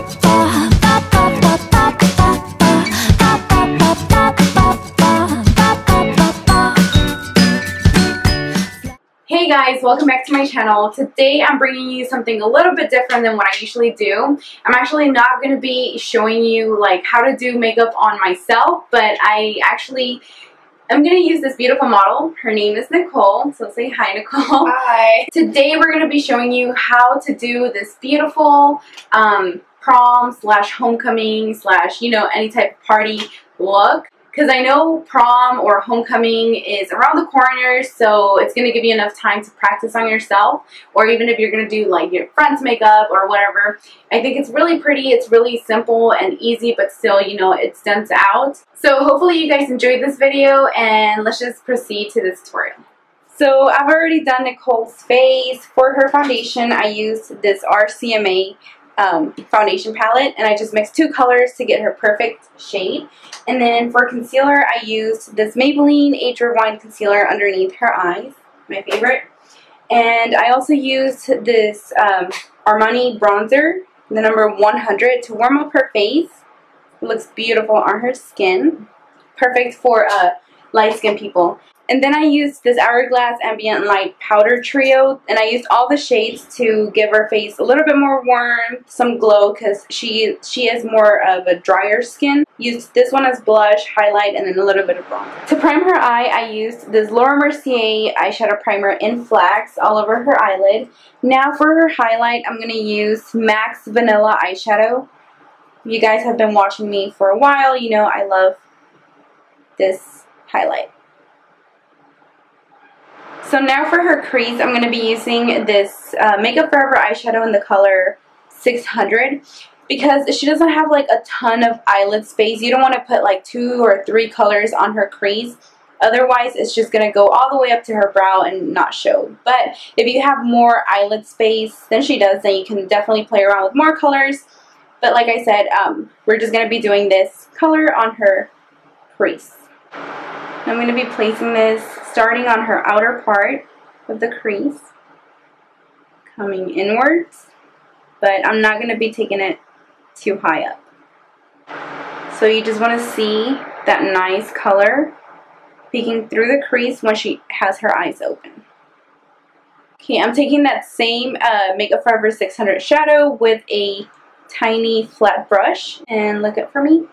Hey guys, welcome back to my channel. Today I'm bringing you something a little bit different than what I usually do. I'm actually not going to be showing you like how to do makeup on myself, but I'm going to use this beautiful model. Her name is Nicole, so say hi, Nicole. Hi. Today we're going to be showing you how to do this beautiful prom slash homecoming slash, you know, any type of party look. Because I know prom or homecoming is around the corner, so it's going to give you enough time to practice on yourself, or even if you're going to do like your friend's makeup or whatever. I think it's really pretty, it's really simple and easy, but still, you know, it stands out. So hopefully you guys enjoyed this video, and let's just proceed to this tutorial. So I've already done Nicole's face. For her foundation, I used this RCMA foundation palette, and I just mixed two colors to get her perfect shade. And then for concealer, I used this Maybelline Age Rewind concealer underneath her eyes, my favorite. And I also used this G.Armani Bronzer, the number 100, to warm up her face. It looks beautiful on her skin, perfect for light skin people. And then I used this Hourglass Ambient Light Powder Trio, and I used all the shades to give her face a little bit more warmth, some glow, because she has more of a drier skin. Used this one as blush, highlight, and then a little bit of bronzer. To prime her eye, I used this Mercier eyeshadow primer in Flax all over her eyelid. Now for her highlight, I'm going to use MAC's Vanilla Eyeshadow. You guys have been watching me for a while, you know I love this highlight. So now for her crease, I'm going to be using this Makeup Forever eyeshadow in the color 600, because she doesn't have like a ton of eyelid space. You don't want to put like 2 or 3 colors on her crease. Otherwise, it's just going to go all the way up to her brow and not show. But if you have more eyelid space than she does, then you can definitely play around with more colors. But like I said, we're just going to be doing this color on her crease. I'm going to be placing this starting on her outer part of the crease, coming inwards, but I'm not going to be taking it too high up. So you just want to see that nice color peeking through the crease when she has her eyes open. Okay, I'm taking that same Makeup Forever 600 shadow with a tiny flat brush, and look up for me.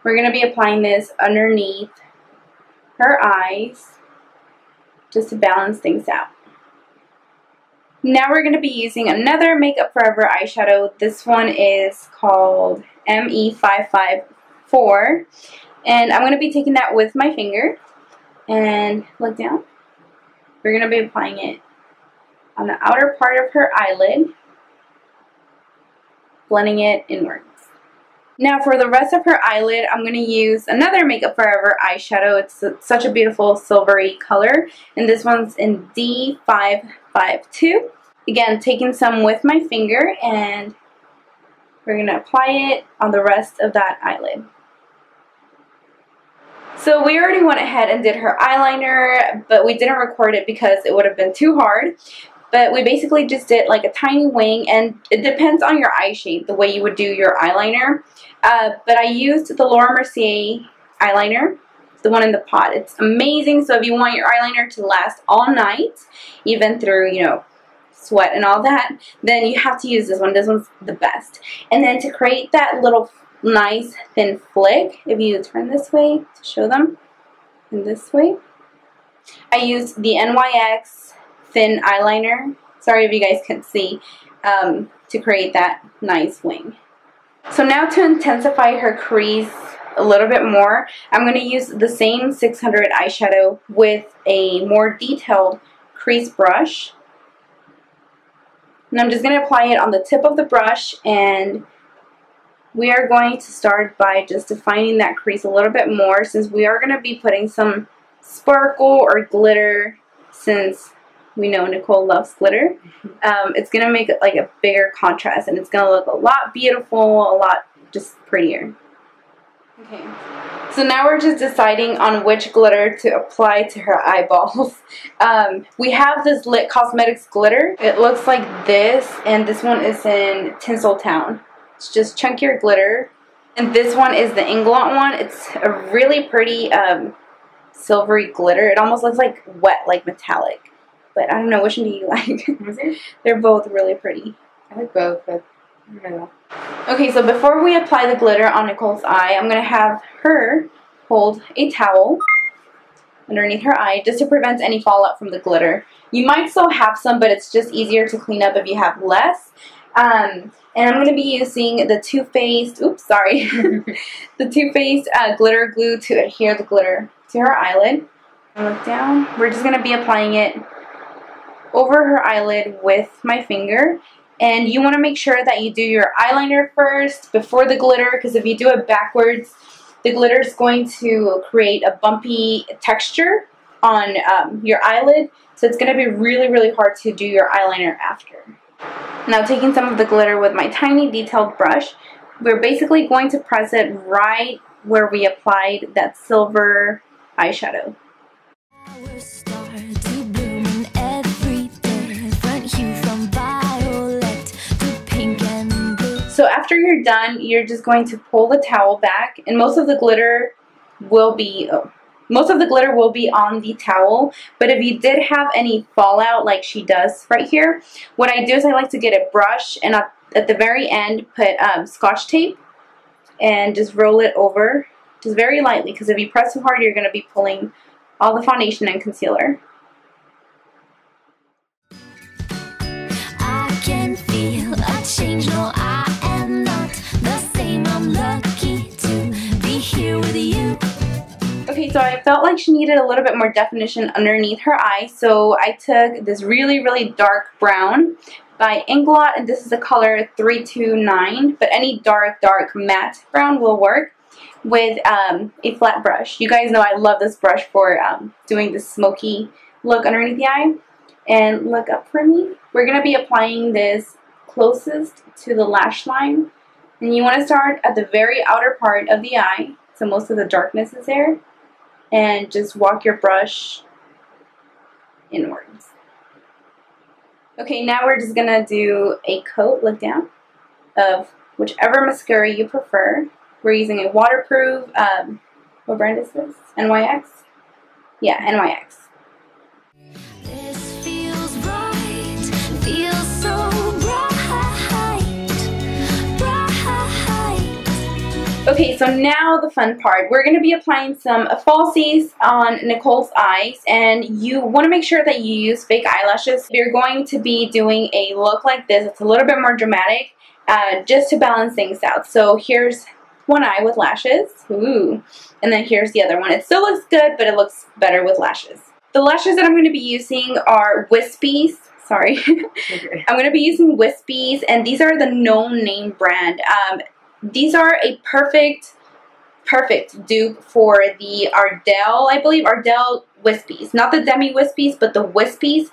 We're going to be applying this underneath her eyes just to balance things out. Now we're going to be using another Makeup Forever eyeshadow. This one is called ME554, and I'm going to be taking that with my finger, and look down. We're going to be applying it on the outer part of her eyelid, blending it inwards. Now for the rest of her eyelid, I'm going to use another Makeup Forever eyeshadow. It's such a beautiful silvery color, and this one's in D552. Again, taking some with my finger, and we're going to apply it on the rest of that eyelid. So we already went ahead and did her eyeliner, but we didn't record it because it would have been too hard. But we basically just did like a tiny wing, and it depends on your eye shape, the way you would do your eyeliner. But I used the Mercier eyeliner, the one in the pot. It's amazing. So if you want your eyeliner to last all night, even through, you know, sweat and all that, then you have to use this one. This one's the best. And then to create that little nice thin flick, if you turn this way to show them, and this way, I used the NYX thin eyeliner, sorry if you guys can't see, to create that nice wing. So now to intensify her crease a little bit more, I'm going to use the same 600 eyeshadow with a more detailed crease brush. And I'm just going to apply it on the tip of the brush, and we are going to start by just defining that crease a little bit more, since we are going to be putting some sparkle or glitter, since we know Nicole loves glitter. It's going to make it like a bigger contrast, and it's going to look a lot beautiful, a lot just prettier. Okay, so now we're just deciding on which glitter to apply to her eyeballs. We have this Lit Cosmetics glitter. It looks like this, and this one is in Tinsel Town. It's just chunkier glitter. And this one is the Inglot one. It's a really pretty silvery glitter. It almost looks like wet, like metallic. But I don't know, which one do you like? They're both really pretty. I like both, but I don't know. Okay, so before we apply the glitter on Nicole's eye, I'm going to have her hold a towel underneath her eye just to prevent any fallout from the glitter. You might still have some, but it's just easier to clean up if you have less. And I'm going to be using the Too Faced, oops, sorry, the Too Faced glitter glue to adhere the glitter to her eyelid. Look down. We're just going to be applying it over her eyelid with my finger. And you want to make sure that you do your eyeliner first before the glitter, because if you do it backwards, the glitter is going to create a bumpy texture on your eyelid. So it's going to be really, really hard to do your eyeliner after. Now taking some of the glitter with my tiny detailed brush, we're basically going to press it right where we applied that silver eyeshadow. So after you're done, you're just going to pull the towel back, and most of the glitter will be on the towel. But if you did have any fallout like she does right here, what I do is I like to get a brush and at the very end put Scotch tape and just roll it over just very lightly, because if you press too hard, you're going to be pulling all the foundation and concealer. I can feel a change, no, I am not the same. I'm lucky to be here with you. Okay, so I felt like she needed a little bit more definition underneath her eye, so I took this really, really dark brown by Inglot, and this is the color 329, but any dark matte brown will work with a flat brush. You guys know I love this brush for doing this smoky look underneath the eye. And look up for me. We're going to be applying this closest to the lash line. And you want to start at the very outer part of the eye, so most of the darkness is there. And just walk your brush inwards. Okay, now we're just going to do a coat, look down, of whichever mascara you prefer. We're using a waterproof, what brand is this? NYX? Yeah, NYX. Okay, so now the fun part. We're going to be applying some falsies on Nicole's eyes, and you want to make sure that you use fake eyelashes. You're going to be doing a look like this. It's a little bit more dramatic, just to balance things out. So here's one eye with lashes. Ooh. And then here's the other one. It still looks good, but it looks better with lashes. The lashes that I'm going to be using are Wispies. Sorry. Okay. I'm going to be using Wispies, and these are the known name brand. These are a perfect dupe for the Ardelle, I believe, Ardelle Wispies. Not the Demi Wispies, but the Wispies.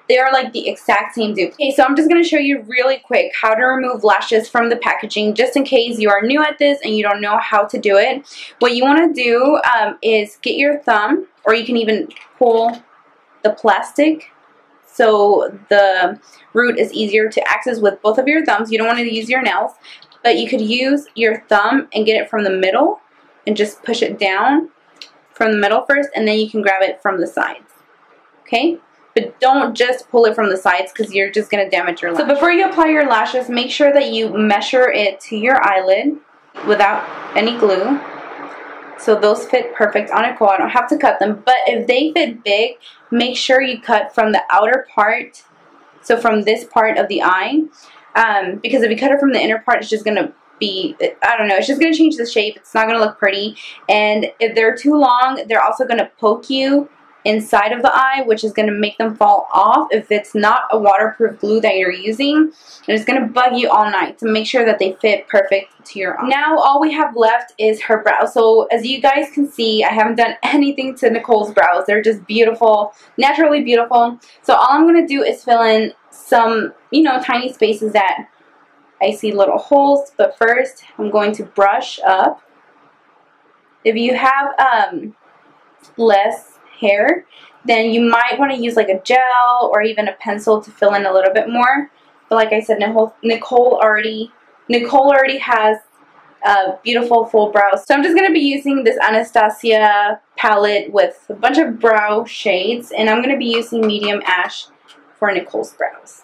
They are like the exact same dupe. Okay, so I'm just going to show you really quick how to remove lashes from the packaging, just in case you are new at this and you don't know how to do it. What you want to do is get your thumb, or you can even pull the plastic so the root is easier to access with both of your thumbs. You don't want to use your nails. But you could use your thumb and get it from the middle and just push it down from the middle first, and then you can grab it from the sides. Okay? But don't just pull it from the sides, because you're just going to damage your lashes. So before you apply your lashes, make sure that you measure it to your eyelid without any glue. So those fit perfect on Nicole. I don't have to cut them. But if they fit big, make sure you cut from the outer part, so from this part of the eye. Because if you cut it from the inner part, it's just going to be, I don't know, it's just going to change the shape. It's not going to look pretty. And if they're too long, they're also going to poke you inside of the eye, which is going to make them fall off if it's not a waterproof glue that you're using. And it's going to bug you all night to make sure that they fit perfect to your eye. Now all we have left is her brows. So as you guys can see, I haven't done anything to Nicole's brows. They're just beautiful, naturally beautiful. So all I'm going to do is fill in some, you know, tiny spaces that I see little holes. But first, I'm going to brush up. If you have less hair, then you might want to use like a gel or even a pencil to fill in a little bit more. But like I said, Nicole already Nicole already has beautiful full brows. So I'm just going to be using this Anastasia palette with a bunch of brow shades, and I'm going to be using medium ash for Nicole's brows.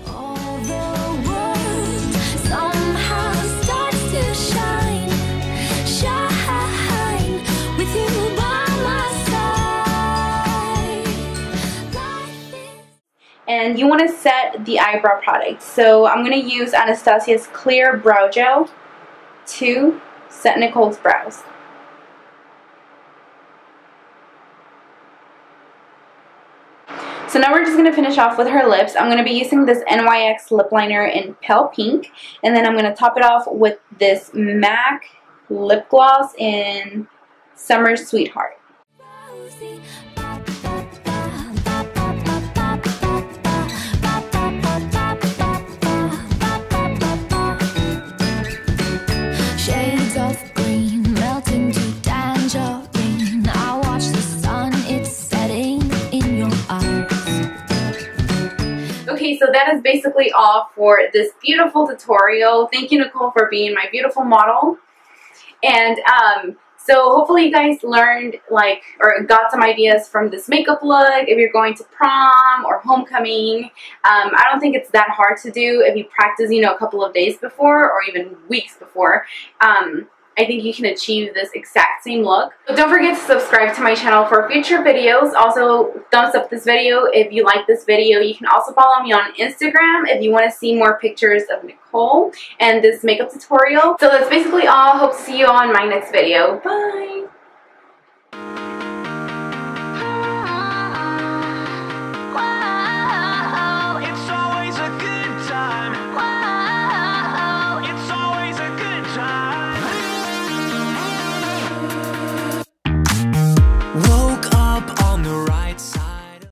All the world somehow starts to shine, shine with you by my side. Life is And you want to set the eyebrow product. So I'm going to use Anastasia's clear brow gel to set Nicole's brows. So now we're just going to finish off with her lips. I'm going to be using this NYX lip liner in Pale Pink, and then I'm going to top it off with this MAC lip gloss in Summer Sweetheart. rosy. Shades of green melting to tangerine. I watch the sun, it's setting in your eyes. Okay, so that is basically all for this beautiful tutorial. Thank you, Nicole, for being my beautiful model. And so hopefully you guys learned, like, or got some ideas from this makeup look if you're going to prom or homecoming. I don't think it's that hard to do if you practice, you know, a couple of days before or even weeks before. I think you can achieve this exact same look. But don't forget to subscribe to my channel for future videos. Also, thumbs up this video if you like this video. You can also follow me on Instagram if you want to see more pictures of Nicole and this makeup tutorial. So that's basically all. Hope to see you on my next video. Bye!